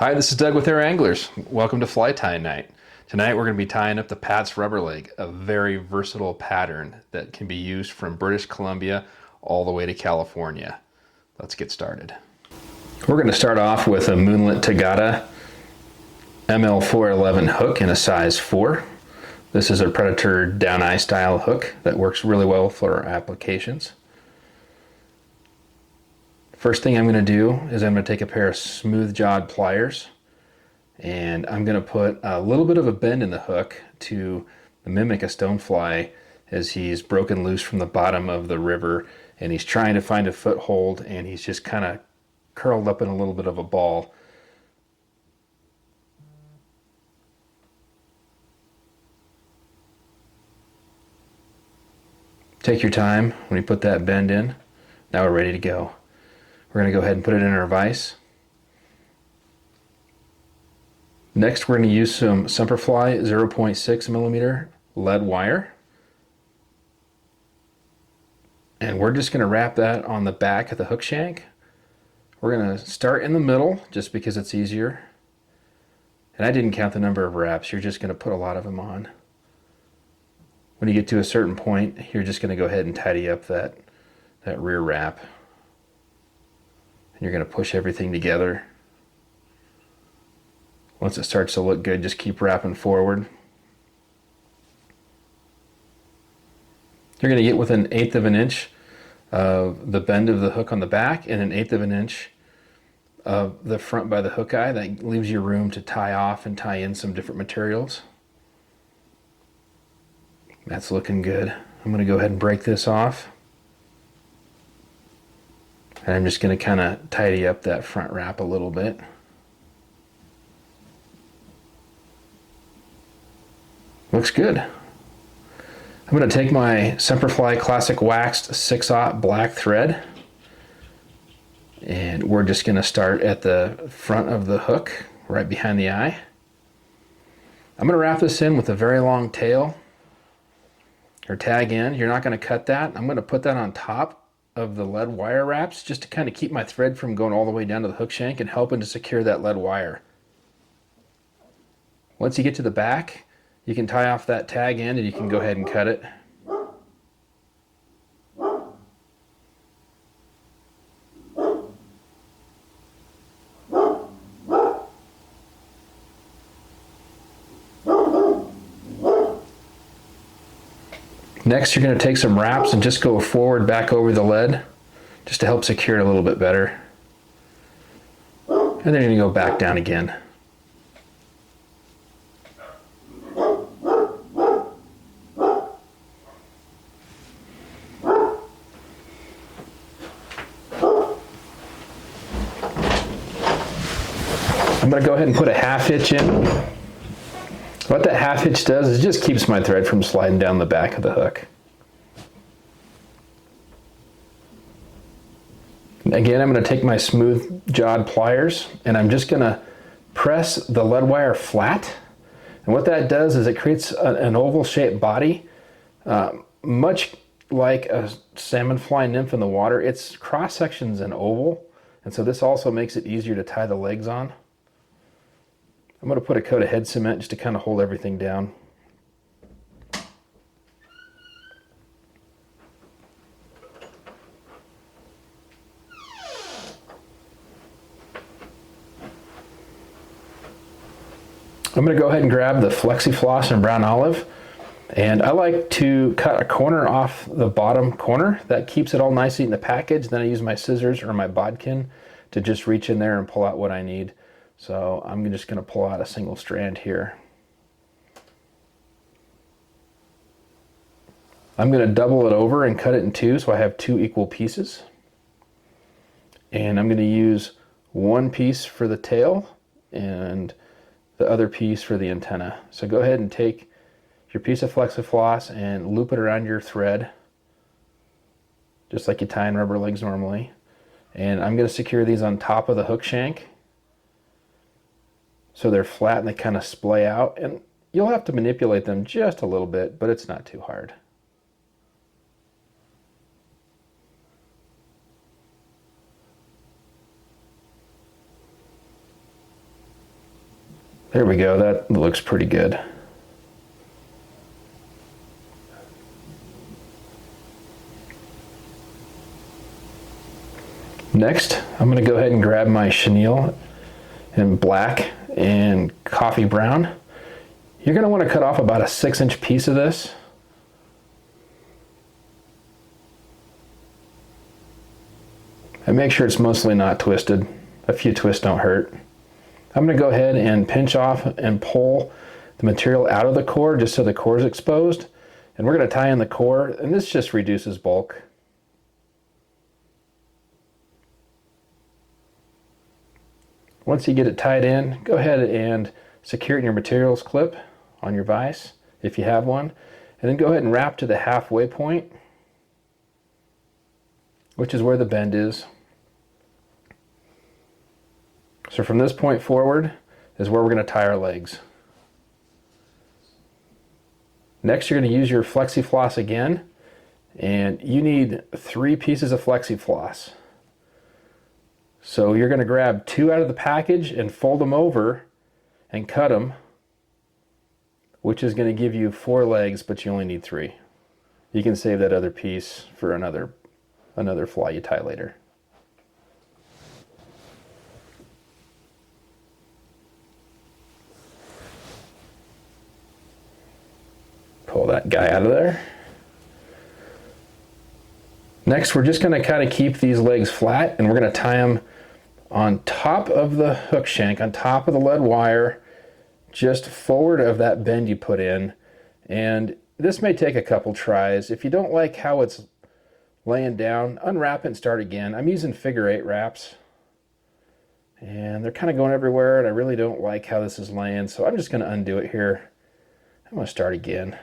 Hi, this is Doug with Air Anglers. Welcome to Fly Tie Night. Tonight we're going to be tying up the Pat's rubber leg, a very versatile pattern that can be used from British Columbia all the way to California. Let's get started. We're going to start off with a Moonlit TOGATTA ML411 hook in a size 4. This is a Predator down eye style hook that works really well for our applications. First thing I'm going to do is I'm going to take a pair of smooth jawed pliers and I'm going to put a little bit of a bend in the hook to mimic a stonefly as he's broken loose from the bottom of the river and he's trying to find a foothold and he's just kind of curled up in a little bit of a ball. Take your time when you put that bend in. Now we're ready to go. We're going to go ahead and put it in our vise. Next, we're going to use some Stonefly 0.6 millimeter lead wire. And we're just going to wrap that on the back of the hook shank. We're going to start in the middle just because it's easier. And I didn't count the number of wraps. You're just going to put a lot of them on. When you get to a certain point, you're just going to go ahead and tidy up that rear wrap. And you're going to push everything together. Once it starts to look good, just keep wrapping forward. You're going to get within 1/8 of an inch of the bend of the hook on the back and 1/8 of an inch of the front by the hook eye. That leaves you room to tie off and tie in some different materials. That's looking good. I'm going to go ahead and break this off. And I'm just going to kind of tidy up that front wrap a little bit. Looks good. I'm going to take my Stonefly Classic Waxed 6/0 black thread. And we're just going to start at the front of the hook, right behind the eye. I'm going to wrap this in with a very long tail, or tag end. You're not going to cut that. I'm going to put that on top of the lead wire wraps just to kind of keep my thread from going all the way down to the hook shank and helping to secure that lead wire. Once you get to the back, you can tie off that tag end and you can go ahead and cut it. Next, you're going to take some wraps and just go forward back over the lead just to help secure it a little bit better. And then you're going to go back down again. I'm going to go ahead and put a 1/2 hitch in. What that 1/2 hitch does is it just keeps my thread from sliding down the back of the hook. Again, I'm going to take my smooth jawed pliers and I'm just going to press the lead wire flat. And what that does is it creates an oval shaped body, much like a salmon fly nymph in the water. Its cross section's an oval, and so this also makes it easier to tie the legs on. I'm going to put a coat of head cement just to kind of hold everything down. I'm going to go ahead and grab the Flexi Floss in brown olive, and I like to cut a corner off the bottom corner. That keeps it all nicely in the package. Then I use my scissors or my bodkin to just reach in there and pull out what I need. So I'm just going to pull out a single strand here. I'm going to double it over and cut it in 2 so I have 2 equal pieces. And I'm going to use 1 piece for the tail and the other piece for the antenna. So go ahead and take your piece of Flexifloss and loop it around your thread, just like you tie in rubber legs normally. And I'm going to secure these on top of the hook shank, so they're flat and they kind of splay out, and you'll have to manipulate them just a little bit, but it's not too hard. There we go, that looks pretty good. Next, I'm going to go ahead and grab my chenille in black and coffee brown. You're going to want to cut off about a 6-inch piece of this. And make sure it's mostly not twisted. A few twists don't hurt. I'm going to go ahead and pinch off and pull the material out of the core just so the core is exposed. And we're going to tie in the core, and this just reduces bulk. Once you get it tied in, go ahead and secure it in your materials clip on your vise, if you have one, and then go ahead and wrap to the halfway point, which is where the bend is. So from this point forward is where we're going to tie our legs. Next, you're going to use your flexi floss again, and you need 3 pieces of flexi floss. So you're going to grab 2 out of the package and fold them over and cut them, which is going to give you 4 legs, but you only need 3. You can save that other piece for another fly you tie later. Pull that guy out of there. Next, we're just going to kind of keep these legs flat, and we're going to tie them on top of the hook shank, on top of the lead wire, just forward of that bend you put in. And this may take a couple tries. If you don't like how it's laying down, unwrap it and start again. I'm using figure 8 wraps, and they're kind of going everywhere, and I really don't like how this is laying, so I'm just going to undo it here. I'm going to start again.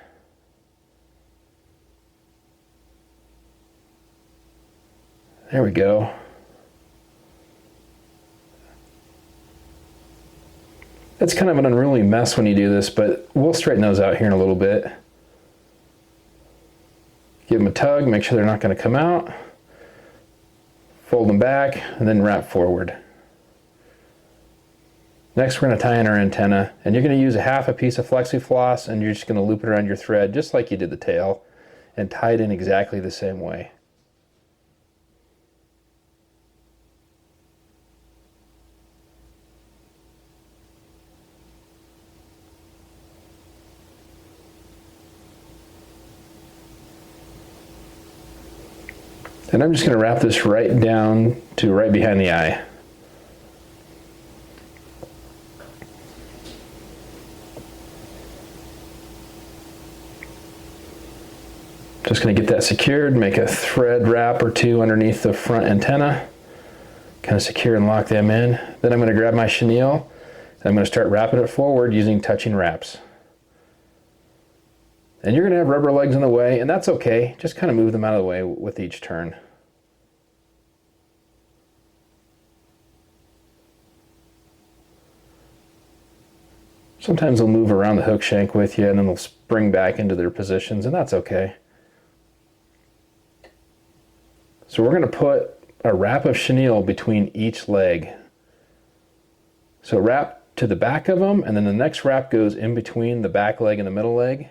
There we go. It's kind of an unruly mess when you do this, but we'll straighten those out here in a little bit. Give them a tug, make sure they're not going to come out. Fold them back, and then wrap forward. Next, we're going to tie in our antenna, and you're going to use half a piece of flexi floss, and you're just going to loop it around your thread, just like you did the tail, and tie it in exactly the same way. And I'm just going to wrap this right down to right behind the eye. Just going to get that secured, make a thread wrap or 2 underneath the front antenna, kind of secure and lock them in. Then I'm going to grab my chenille, and I'm going to start wrapping it forward using touching wraps. And you're going to have rubber legs in the way, and that's okay. Just kind of move them out of the way with each turn. Sometimes they'll move around the hook shank with you, and then they'll spring back into their positions, and that's okay. So we're going to put a wrap of chenille between each leg. So wrap to the back of them, and then the next wrap goes in between the back leg and the middle leg.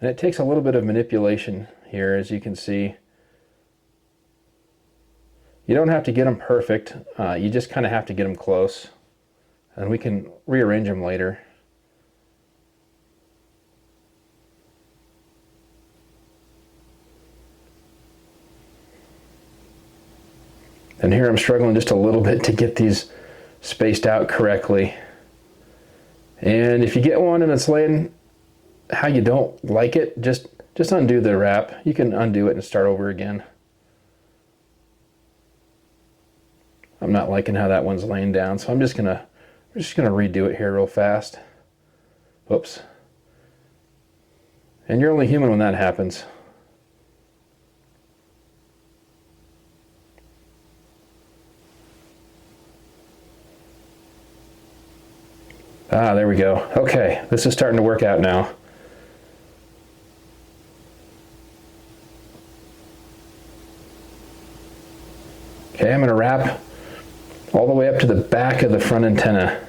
And it takes a little bit of manipulation here, as you can see. You don't have to get them perfect, you just kind of have to get them close. And we can rearrange them later. And here I'm struggling just a little bit to get these spaced out correctly. And if you get one and it's laying how you don't like it, just undo the wrap. You can undo it and start over again. I'm not liking how that one's laying down, so I'm just gonna redo it here real fast. Whoops. And you're only human when that happens. Ah, there we go. Okay, this is starting to work out now. Okay, I'm going to wrap all the way up to the back of the front antenna.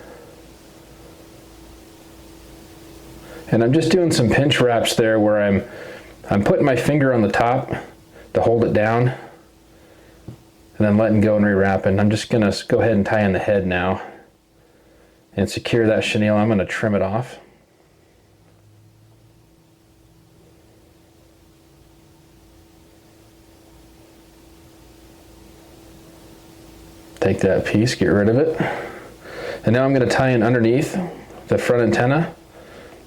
And I'm just doing some pinch wraps there where I'm putting my finger on the top to hold it down and then letting go and rewrapping. I'm just gonna go ahead and tie in the head now and secure that chenille. I'm gonna trim it off. Take that piece, get rid of it. And now I'm gonna tie in underneath the front antenna,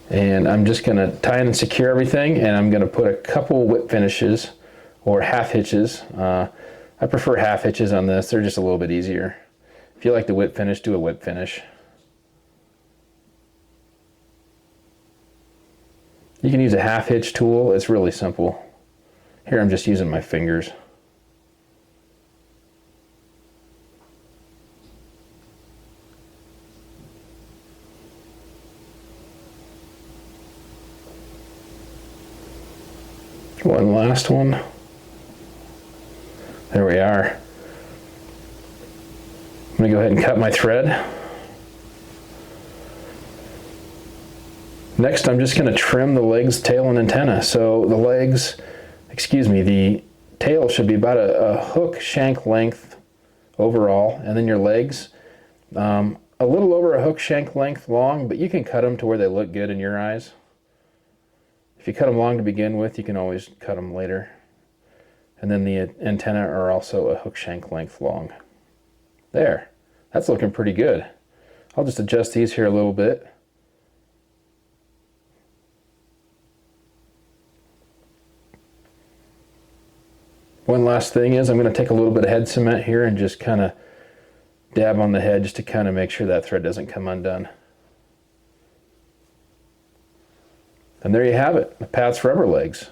and I'm just gonna tie in and secure everything, and I'm gonna put a couple whip finishes or half hitches. I prefer half hitches on this, they're just a little bit easier. If you like the whip finish, do a whip finish. You can use a half hitch tool, it's really simple. Here I'm just using my fingers. One last one. There we are. I'm gonna go ahead and cut my thread. Next, I'm just gonna trim the legs, tail, and antenna. So the legs, the tail should be about a hook shank length overall, and then your legs, a little over a hook shank length long, but you can cut them to where they look good in your eyes. If you cut them long to begin with, you can always cut them later. And then the antenna are also a hook shank length long. There, that's looking pretty good. I'll just adjust these here a little bit. One last thing is I'm going to take a little bit of head cement here and just kind of dab on the head just to kind of make sure that thread doesn't come undone. And there you have it, the Pat's rubber legs.